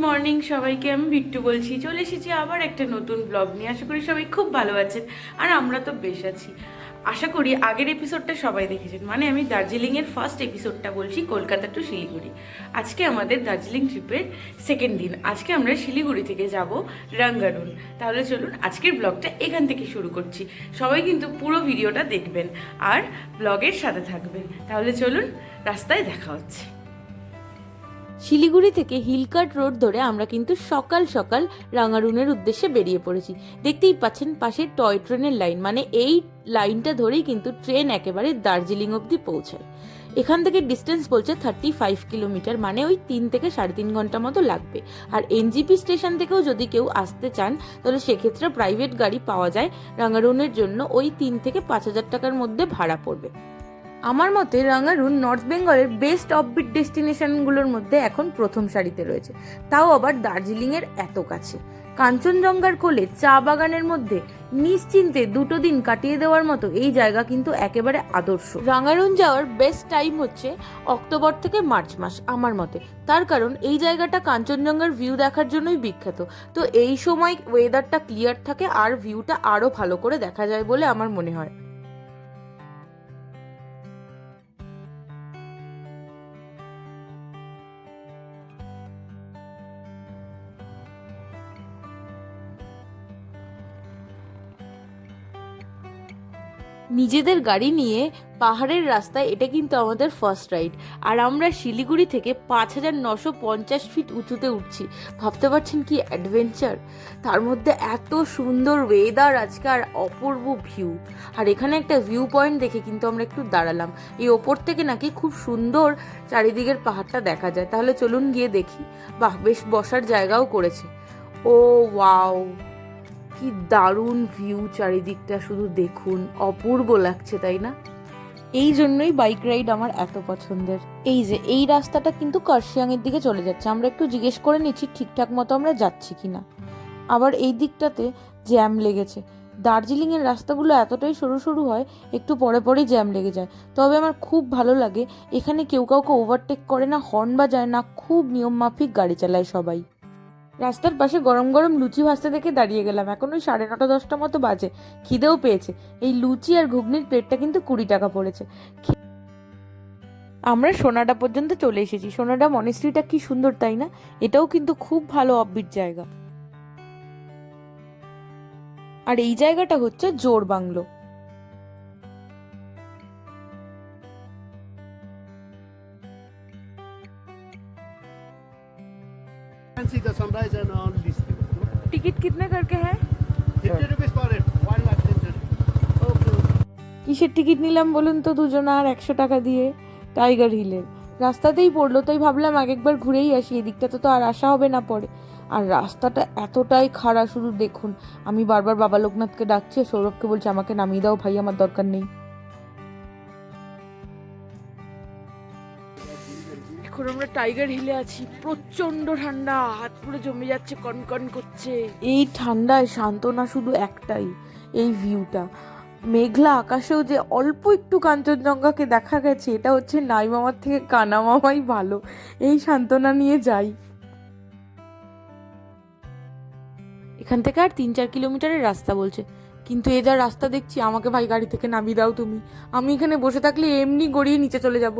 Morning সবাইকে, আমি বিট্টু বলছি। চলে এসেছি আবার একটা নতুন ব্লগ নিয়ে। আশা করি সবাই খুব ভালো আছেন, আর আমরা তো বেশ আছি। আশা করি আগের এপিসোডটা সবাই দেখেছেন, মানে আমি দার্জিলিংয়ের ফার্স্ট এপিসোডটা বলছি, কলকাতা টু শিলিগুড়ি। আজকে আমাদের দার্জিলিং ট্রিপের সেকেন্ড দিন। আজকে আমরা শিলিগুড়ি থেকে যাব রাঙ্গারুন। তাহলে চলুন আজকের ব্লগটা এখান থেকে শুরু করছি। সবাই কিন্তু পুরো ভিডিওটা দেখবেন আর ব্লগের সাথে থাকবেন। তাহলে চলুন, রাস্তায় দেখা হচ্ছে। শিলিগুড়ি থেকে হিলকাট রোড ধরে আমরা কিন্তু সকাল সকাল রাঙ্গারুনের উদ্দেশ্যে বেরিয়ে পড়েছি। দেখতেই পাচ্ছেন পাশে টয় ট্রেনের লাইন, মানে এই লাইনটা ধরেই কিন্তু ট্রেন একেবারে দার্জিলিং অবধি পৌঁছায়। এখান থেকে ডিস্টেন্স বলছে 35 কিলোমিটার, মানে ওই 3 থেকে 3.5 ঘন্টা মতো লাগবে। আর এনজিপি স্টেশন থেকেও যদি কেউ আসতে চান তাহলে সেক্ষেত্রে প্রাইভেট গাড়ি পাওয়া যায়। রাঙ্গারুনের জন্য ওই 3 থেকে 5,000 টাকার মধ্যে ভাড়া পড়বে। আমার মতে রাঙ্গারুন নর্থ বেঙ্গলের বেস্ট অফবিট ডেস্টিনেশনগুলোর মধ্যে এখন প্রথম সারিতে রয়েছে, তাও আবার দার্জিলিংয়ের এত কাছে। কাঞ্চনজঙ্ঘার কোলে চা বাগানের মধ্যে নিশ্চিন্তে 2 দিন কাটিয়ে দেওয়ার মতো এই জায়গা কিন্তু একেবারে আদর্শ। রাঙ্গারুন যাওয়ার বেস্ট টাইম হচ্ছে অক্টোবর থেকে মার্চ মাস আমার মতে, তার কারণ এই জায়গাটা কাঞ্চনজঙ্ঘার ভিউ দেখার জন্যই বিখ্যাত। তো এই সময় ওয়েদারটা ক্লিয়ার থাকে আর ভিউটা আরও ভালো করে দেখা যায় বলে আমার মনে হয়। নিজেদের গাড়ি নিয়ে পাহাড়ের রাস্তায় এটা কিন্তু আমাদের ফার্স্ট রাইড। আর আমরা শিলিগুড়ি থেকে 5,950 ফিট উঁচুতে উঠছি। ভাবতে পারছেন কি অ্যাডভেঞ্চার! তার মধ্যে এত সুন্দর ওয়েদার আজকে আর অপূর্ব ভিউ। আর এখানে একটা ভিউ পয়েন্ট দেখে কিন্তু আমরা একটু দাঁড়ালাম। এই ওপর থেকে নাকি খুব সুন্দর চারিদিকের পাহাড়টা দেখা যায়। তাহলে চলুন গিয়ে দেখি। বাহ, বেশ বসার জায়গাও করেছে। ও ওয়াও, কি দারুণ ভিউ! চারিদিকটা শুধু দেখুন, অপূর্ব লাগছে, তাই না? এই জন্যই বাইক রাইড আমার এত পছন্দের। এই যে এই রাস্তাটা কিন্তু কার্শিয়াং এর দিকে চলে যাচ্ছে। আমরা একটু জিজ্ঞেস করে নিচ্ছি ঠিকঠাক মতো আমরা যাচ্ছি কিনা। আবার এই দিকটাতে জ্যাম লেগেছে। দার্জিলিং এর রাস্তাগুলো এতটাই সরু সরু হয়, একটু পরে পরেই জ্যাম লেগে যায়। তবে আমার খুব ভালো লাগে এখানে কেউ কাউকে ওভারটেক করে না, হর্ন বাজায় না, খুব নিয়ম মাফিক গাড়ি চালায় সবাই। রাস্তার পাশে গরম গরম লুচি ভাজতে দেখে দাঁড়িয়ে গেলাম। এখন ওই 9:30-10টা মতো বাজে, খিদেও পেয়েছে। এই লুচি আর ঘুগনির প্লেটটা কিন্তু 20 টাকা পড়েছে। আমরা সোনাডা পর্যন্ত চলে এসেছি। সোনাডা মনেস্ট্রিটা কি সুন্দর, তাই না? এটাও কিন্তু খুব ভালো অফবিট জায়গা। আর এই জায়গাটা হচ্ছে জোর bungalow. See the sunrise and all these things. Ticket कितने करके है? 50 rupees per head, wildlife sanctuary. ওকে। কিসের টিকিট নিলাম বলুন তো? দুজনা আর 100 টাকা দিয়ে টাইগার হিলের। রাস্তাতেই পড়লো, তাই ভাবলাম একবার ঘুরেই আসি। এদিকটাতে তো আর আসা হবে না পরে। আর রাস্তাটা এতটাই খারাপ, শুধু দেখুন। আমি বারবার বাবা লোকনাথকে ডাকছি, সৌরভকে বলছি আমাকে নামিয়ে দাও ভাই, আমার দরকার নেই। এখন আমরা টাইগার হিলে আছি। প্রচন্ড ঠান্ডা, হাত পুরো জমে যাচ্ছে, কনকন করছে। এই ঠান্ডায় সান্ত্বনা শুধু একটাই, এই ভিউটা। মেঘলা আকাশেও যে অল্প একটু কাঞ্চনজঙ্ঘাকে দেখা গেছে, এটা হচ্ছে নাই মামার থেকে কানা মামাই ভালো। এই সান্ত্বনা নিয়ে যাই। এখান থেকে আর 3-4 কিলোমিটারের রাস্তা বলছে, কিন্তু এ যা রাস্তা দেখছি, আমাকে ভাই গাড়ি থেকে নামিয়ে দাও তুমি। আমি এখানে বসে থাকলে এমনি গড়িয়ে নিচে চলে যাব।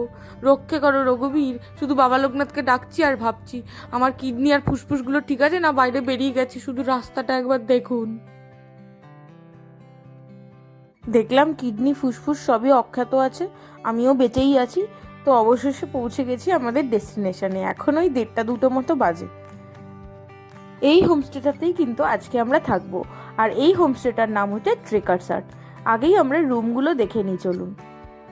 রক্ষে করো রঘুবীর। শুধু বাবা লোকনাথকে ডাকছি আর ভাবছি আমার কিডনি আর ফুসফুসগুলো ঠিক আছে না বাইরে বেরিয়ে গেছে। শুধু রাস্তাটা একবার দেখুন। দেখলাম কিডনি ফুসফুস সবই অক্ষত আছে, আমিও বেঁচেই আছি। তো অবশেষে পৌঁছে গেছি আমাদের ডেস্টিনেশনে। এখন ওই 1:30-2টো মতো বাজে। এই হোমস্টেটাতেই কিন্তু আজকে আমরা থাকবো। আর এই হোমস্টেটার নাম হচ্ছে ট্রেকার্স হাট। আগেই আমরা রুমগুলো দেখে নিই, চলুন।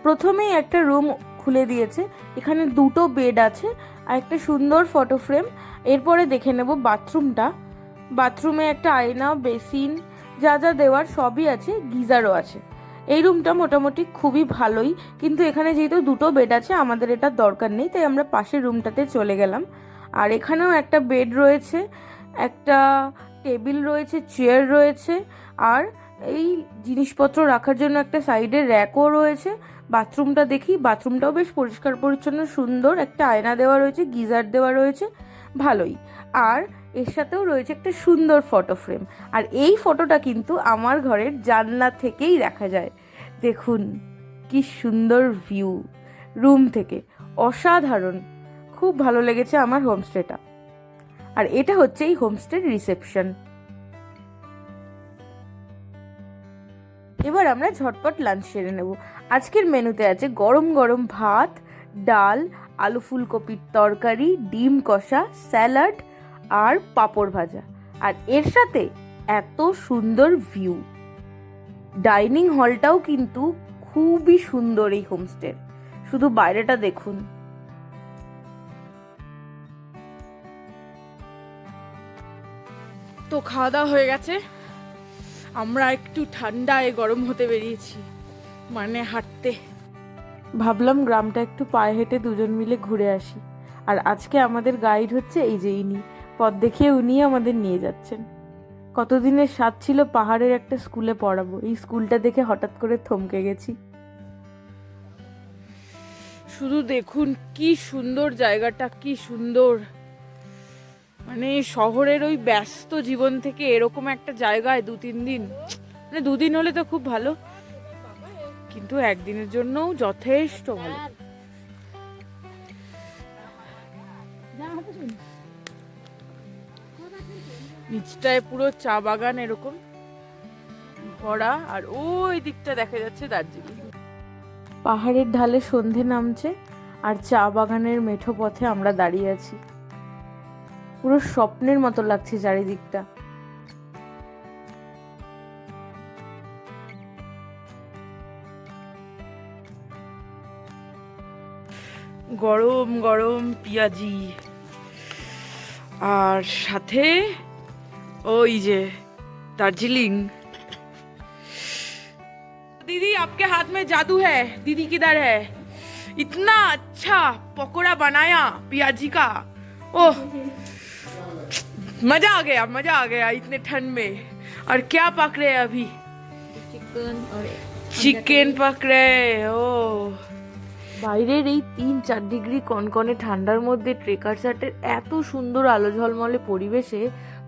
প্রথমেই একটা রুম খুলে দিয়েছে। এখানে 2টো বেড আছে আর একটা সুন্দর ফটো ফ্রেম। এরপরে দেখে নেব বাথরুমটা। বাথরুমে একটা আয়না, বেসিন, যা যা দেওয়ার সবই আছে, গিজারও আছে। এই রুমটা মোটামুটি খুবই ভালোই, কিন্তু এখানে যেহেতু 2টো বেড আছে আমাদের এটার দরকার নেই, তাই আমরা পাশের রুমটাতে চলে গেলাম। আর এখানেও একটা বেড রয়েছে, একটা টেবিল রয়েছে, চেয়ার রয়েছে, আর এই জিনিসপত্র রাখার জন্য একটা সাইডে র্যাকও রয়েছে। বাথরুমটা দেখি, বাথরুমটাও বেশ পরিষ্কার পরিচ্ছন্ন সুন্দর। একটা আয়না দেওয়া রয়েছে, গিজার দেওয়া রয়েছে, ভালোই। আর এর সাথেও রয়েছে একটা সুন্দর ফটো ফ্রেম, আর এই ফটোটা কিন্তু আমার ঘরের জানলা থেকেই দেখা যায়। দেখুন কি সুন্দর ভিউ রুম থেকে, অসাধারণ। খুব ভালো লেগেছে আমার হোমস্টেটা। আর এটা হচ্ছে এই হোমস্টের রিসেপশন। এবার আমরা ঝটপট লাঞ্চ সেরে নেব। আজকের মেনুতে আছে গরম গরম ভাত, ডাল, আলু ফুলকপির তরকারি, ডিম কষা, স্যালাড আর পাঁপড় ভাজা। আর এর সাথে এত সুন্দর ভিউ। ডাইনিং হলটাও কিন্তু খুবই সুন্দর এই হোমস্টের, শুধু বাইরেটা দেখুন। তো খাওয়া দাওয়া হয়ে গেছে, আমরা একটু ঠান্ডায় গরম হতে বেরিয়েছি, মানে হাঁটতে। ভাবলাম গ্রামটা একটু পায়ে হেঁটে দুজন মিলে ঘুরে আসি। আর আজকে আমাদের গাইড হচ্ছে এই যে ইনি, পথ দেখিয়ে উনি আমাদের নিয়ে যাচ্ছেন। কতদিনের স্বাদ ছিল পাহাড়ের একটা স্কুলে পড়াবো, এই স্কুলটা দেখে হঠাৎ করে থমকে গেছি। শুধু দেখুন কি সুন্দর জায়গাটা, কি সুন্দর। মানে শহরের ওই ব্যস্ত জীবন থেকে এরকম একটা জায়গায় 2-3 দিন, মানে 2 দিন হলে তো খুব ভালো, কিন্তু একদিনের জন্যও যথেষ্ট ভালো। নিচটায় পুরো চা বাগান এরকম ভরা, আর ওই দিকটা দেখা যাচ্ছে দার্জিলিং। পাহাড়ের ঢালে সন্ধে নামছে, আর চা বাগানের মেঠো পথে আমরা দাঁড়িয়ে আছি। পুরো স্বপ্নের মতো লাগছে চারিদিকটা। গরম গরম পেঁয়াজি, আর সাথে ওই যে দার্জিলিং। दीदी आपके हाथ में जादू है, दीदी किधर है? इतना अच्छा पकोड़ा बनाया पियाजी का, ओह मजा आ गया इतने ठंड में। और क्या पक रहे हैं अभी? चिकन पक रहे हैं। ओ বাইরের এই 3-4 ডিগ্রি কনকনে ঠান্ডার মধ্যে ট্রেকার শার্টের এত সুন্দর আলো ঝলমলে পরিবেশে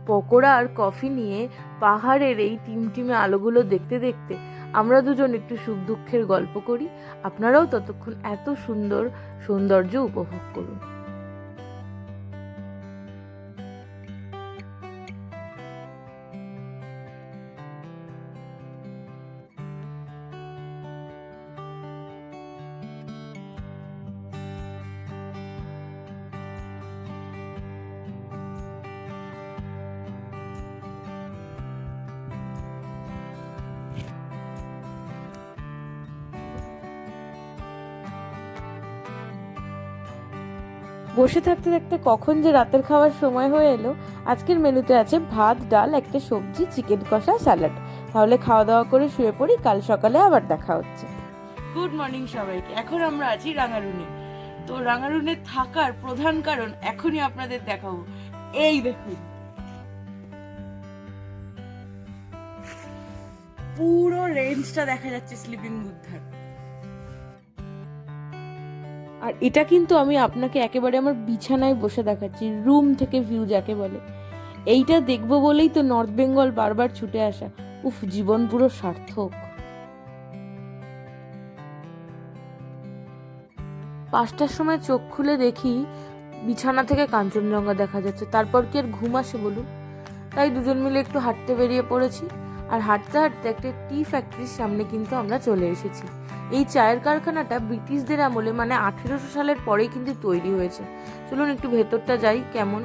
পকোড়া আর কফি নিয়ে পাহাড়ের এই টিমটিমে আলোগুলো দেখতে দেখতে আমরা দুজন একটু সুখ দুঃখের গল্প করি। আপনারাও ততক্ষণ এত সুন্দর সৌন্দর্য উপভোগ করুন। বসে থাকতে থাকতে কখন যে রাতের খাওয়ার সময় হয়ে এলো। আজকের মেনুতে আছে ভাত, ডাল, একটা সবজি, চিকেন কষা, স্যালাড। তাহলে খাওয়া দাওয়া করে শুয়ে পড়ি, কাল সকালে আবার দেখা হচ্ছে। গুড মর্নিং সবাইকে। এখন আমরা আছি রাঙারুনে। তো রাঙারুনে থাকার প্রধান কারণ এখনই আপনাদের দেখাবো। এই দেখুন পুরো রেঞ্জটা দেখা যাচ্ছে স্লিপিং বুদ্ধার। আর এটা কিন্তু আমি আপনাকে একেবারে আমার বিছানায় বসে দেখাচ্ছি, রুম থেকে ভিউ যাকে বলে। এইটা দেখবো বলেই তো নর্থ বেঙ্গল বারবার ছুটে আসা। উফ, জীবন পুরো সার্থক। 5টার সময় চোখ খুলে দেখি বিছানা থেকে কাঞ্চনজঙ্ঘা দেখা যাচ্ছে। তারপর কি আর ঘুম আসে বলুন? তাই দুজন মিলে একটু হাঁটতে বেরিয়ে পড়েছি। আর হাঁটতে হাঁটতে একটা টি ফ্যাক্টরির সামনে কিন্তু আমরা চলে এসেছি। এই চায়ের কারখানাটা ব্রিটিশদের আমলে, মানে 1800 সালের পরেই কিন্তু তৈরি হয়েছে। চলুন একটু ভেতরটা যাই। কেমন,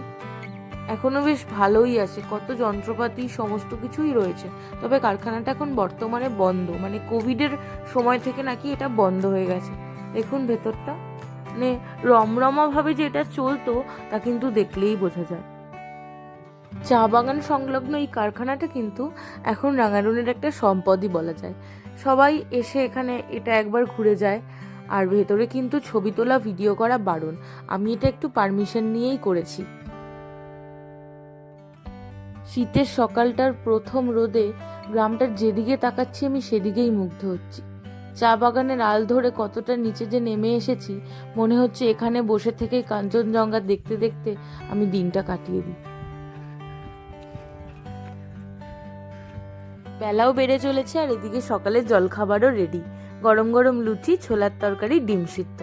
এখনো বেশ ভালোই আছে, কত যন্ত্রপাতি সমস্ত কিছুই রয়েছে। তবে কারখানাটা এখন বর্তমানে বন্ধ, মানে কোভিডের সময় থেকে নাকি এটা বন্ধ হয়ে গেছে। দেখুন ভেতরটা, মানে রমরমা ভাবে যে এটা চলতো তা কিন্তু দেখলেই বোঝা যায়। চা বাগান সংলগ্ন এই কারখানাটা কিন্তু এখন রাঙারুনের একটা সম্পদই বলা যায়। সবাই এসে এখানে এটা একবার ঘুরে যায়। আর ভেতরে কিন্তু ছবি তোলা, ভিডিও করা বারণ। আমি এটা একটু পারমিশন নিয়েই করেছি। শীতের সকালটার প্রথম রোদে গ্রামটার যেদিকে তাকাচ্ছি আমি সেদিকেই মুগ্ধ হচ্ছি। চা বাগানের আল ধরে কতটা নিচে যে নেমে এসেছি, মনে হচ্ছে এখানে বসে থেকেই কাঞ্চনজঙ্ঘা দেখতে দেখতে আমি দিনটা কাটিয়ে দিই। বেলাও বেড়ে চলেছে আর এদিকে সকালের জলখাবারও রেডি, গরম গরম লুচি, ছোলার তরকারি, ডিম সিদ্ধ।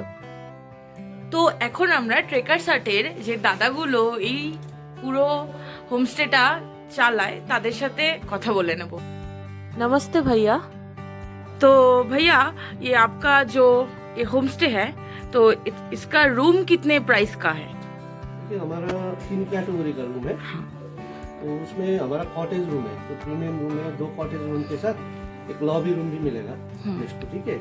তো এখন আমরা ট্রেকার্স হাটের যে দাদাগুলো এই পুরো হোমস্টেটা চালায় তাদের সাথে কথা বলে নেব। नमस्ते भैया। तो भैया ये आपका जो ये होम स्टे है तो इसका रूम कितने प्राइस का है? देखिए हमारा 3 कैटेगरी का रूम है। हाँ। तो उसमें हमारा कॉटेज रूम है, तो प्रीमियम रूम है, 2 कॉटेज रूम के साथ एक लॉबी रूम भी मिलेगा गेस्ट को, ठीक है।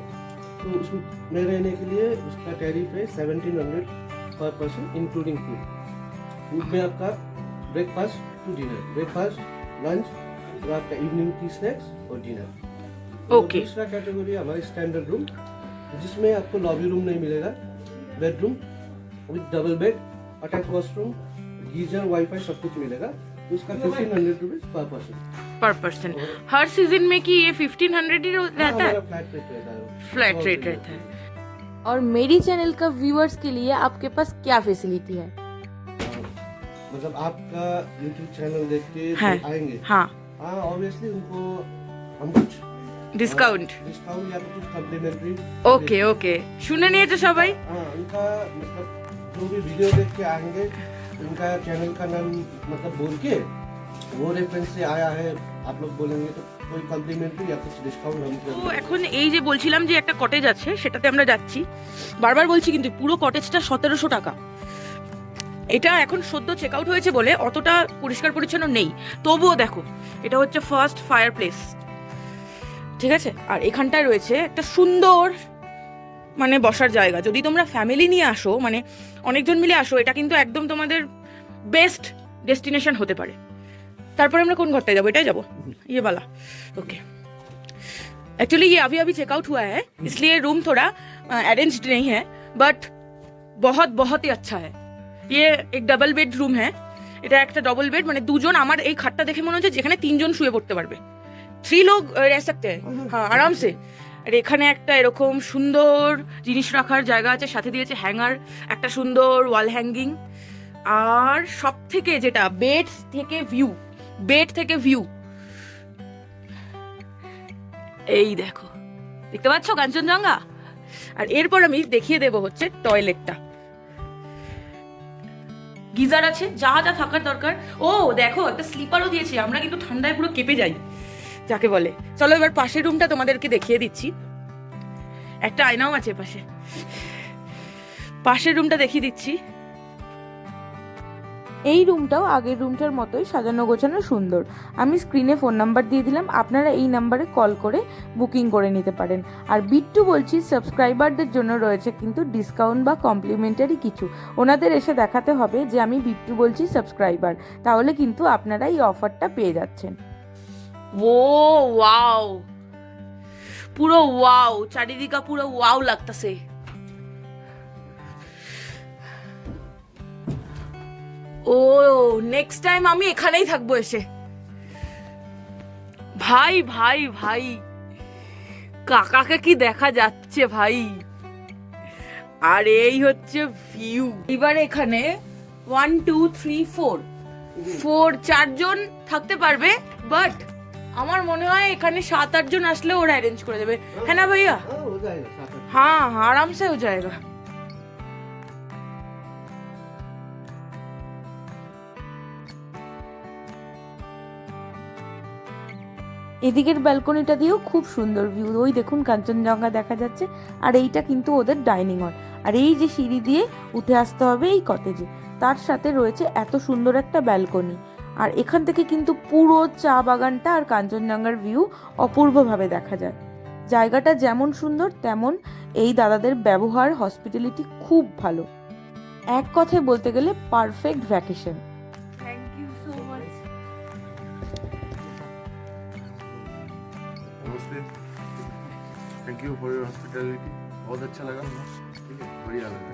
तो उसमें रहने के लिए उसका टैरिफ है 1700 पर पर्सन इंक्लूडिंग फूड। फूड में आपका breakfast to dinner, breakfast, lunch और आपका इवनिंग टी स्नैक्स और डिनर। ओके। दूसरा कैटेगरी हमारी स्टैंडर्ड रूम, जिसमें आपको लॉबी रूम नहीं मिलेगा, bedroom with double bed, attach washroom, geyser, wifi सब कुछ मिलेगा। तो उसका 1500 रुपीज पर पर्सन। हर सीजन में कि ये 1500 ही रहता है? फ्लैट रेट रहता है। फ्लैट रेट रहता है। और मेरी चैनल का व्यूअर्स के लिए आपके पास क्या फैसिलिटी है? मतलब आपका यूट्यूब चैनल देख के हाँ, आएंगे, हाँ, ऑब्वियसली उनको हम कुछ डिस्काउंट या कुछ कम्प्लीमेंट्री। ओके ओके, শুনে নিয়েছো সবাই? हाँ, उनका मतलब जो भी वीडियो देख के आएंगे उनका चैनल का नाम मतलब बोल के वो रेफरेंस से आया है आप लोग बोलेंगे तो कोई कम्प्लीमेंट्री या कुछ डिस्काउंट हम তো এখন এই যে বলছিলাম যে একটা কটেজ আছে সেটাতে আমরা যাচ্ছি, বারবার বলছি কিন্তু পুরো কটেজটা 1700 টাকা। এটা এখন সদ্য চেক আউট হয়েছে বলে অতটা পরিষ্কার পরিচ্ছন্ন নেই, তবুও দেখো এটা হচ্ছে ফার্স্ট ফায়ার প্লেস, ঠিক আছে। আর এখানটায় রয়েছে একটা সুন্দর মানে বসার জায়গা। যদি তোমরা ফ্যামিলি নিয়ে আসো, মানে অনেকজন মিলে আসো, এটা কিন্তু একদম তোমাদের বেস্ট ডেস্টিনেশন হতে পারে। তারপরে আমরা কোন ঘরটায় যাবো? এটাই যাবো, ये वाला। ओके, एक्चुअली ये अभी अभी चेकआउट हुआ है, इसलिए रूम थोड़ा अरेंज्ड नहीं है, बट बहुत बहुत ही अच्छा है। ये एक डबल बेड रूम है, এটা একটা ডবল বেড, মানে দুজন, আমার এই খাটটা দেখে মনে হচ্ছে যেখানে 3 জন শুয়ে পড়তে পারবে, 3 लोग रह सकते हैं, হ্যাঁ আরাম সে। আর এখানে একটা এরকম সুন্দর জিনিস রাখার জায়গা আছে, সাথে দিয়েছে হ্যাঙ্গার, একটা সুন্দর ওয়াল হ্যাঙ্গিং। আর সব থেকে যেটা বেড থেকে ভিউ, এই দেখো, দেখতে পাচ্ছ কাঞ্চনজঙ্ঘা। আর এরপর আমি দেখিয়ে দেবো হচ্ছে টয়লেটটা, গিজার আছে, যা যা থাকার দরকার। ও দেখো একটা স্লিপারও দিয়েছি, আমরা কিন্তু ঠান্ডায় পুরো কেঁপে যাই যাকে বলে। চলো এবার পাশের রুমটা তোমাদেরকে দেখিয়ে দিচ্ছি, একটা আয়নাও আছে পাশে, পাশের রুমটা দেখিয়ে দিচ্ছি। এই রুমটাও আগের রুমটার মতোই সাজানো গোছানো সুন্দর। আমি স্ক্রিনে ফোন নাম্বার দিয়ে দিলাম, আপনারা এই নাম্বারে কল করে বুকিং করে নিতে পারেন। আর বিট্টু বলছি সাবস্ক্রাইবারদের জন্য রয়েছে কিন্তু ডিসকাউন্ট বা কমপ্লিমেন্টারি কিছু, ওনাদের এসে দেখাতে হবে যে আমি বিট্টু বলছি সাবস্ক্রাইবার, তাহলে কিন্তু আপনারা এই অফারটা পেয়ে যাচ্ছেন। ও ওয়াও, পুরো ওয়াও, চারিদিকে পুরো ওয়াও লাগতেছে। ও নেক্সট টাইম আমি এখানেই থাকবো এসে। ভাই ভাই ভাই, কাকাকে কি দেখা যাচ্ছে ভাই। আর এই হচ্ছে ভিউ। এবার এখানে 1 2 3 4 4জন থাকতে পারবে, বাট আমার মনে হয় এখানে 7-8 জন আসলে ওরা অ্যারেঞ্জ করে দেবে, হ্যাঁ না ভাইয়া? হ্যাঁ আরাম সে हो जाएगा। এদিকের ব্যালকনিটা দিয়েও খুব সুন্দর ভিউ, ওই দেখুন কাঞ্চনজঙ্ঘা দেখা যাচ্ছে। আর এইটা কিন্তু ওদের ডাইনিং হল। আর এই যে সিঁড়ি দিয়ে উঠে আসতে হবে এই কটেজে, তার সাথে রয়েছে এত সুন্দর একটা ব্যালকনি। আর এখান থেকে কিন্তু পুরো চা বাগানটা আর কাঞ্চনজঙ্ঘার ভিউ অপূর্বভাবে দেখা যায়। জায়গাটা যেমন সুন্দর তেমন এই দাদাদের ব্যবহার, হসপিটালিটি খুব ভালো। এক কথায় বলতে গেলে perfect vacation. Thank you so much. नमस्ते, thank you for your hospitality. बहुत अच्छा लगा, ठीक है, बढ़िया लगा।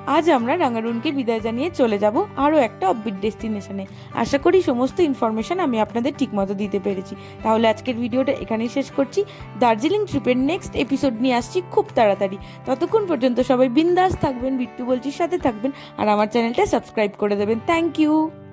আজ আমরা রাঙ্গারুনকে বিদায় জানিয়ে চলে যাব আরও একটা অফবিট ডেস্টিনেশনে। আশা করি সমস্ত ইনফরমেশন আমি আপনাদের ঠিকমতো দিতে পেরেছি। তাহলে আজকের ভিডিওটা এখানেই শেষ করছি। দার্জিলিং ট্রিপের নেক্সট এপিসোড নিয়ে আসছি খুব তাড়াতাড়ি। ততক্ষণ পর্যন্ত সবাই বিন্দাস থাকবেন, বিট্টু বলছির সাথে থাকবেন আর আমার চ্যানেলটা সাবস্ক্রাইব করে দেবেন। Thank you.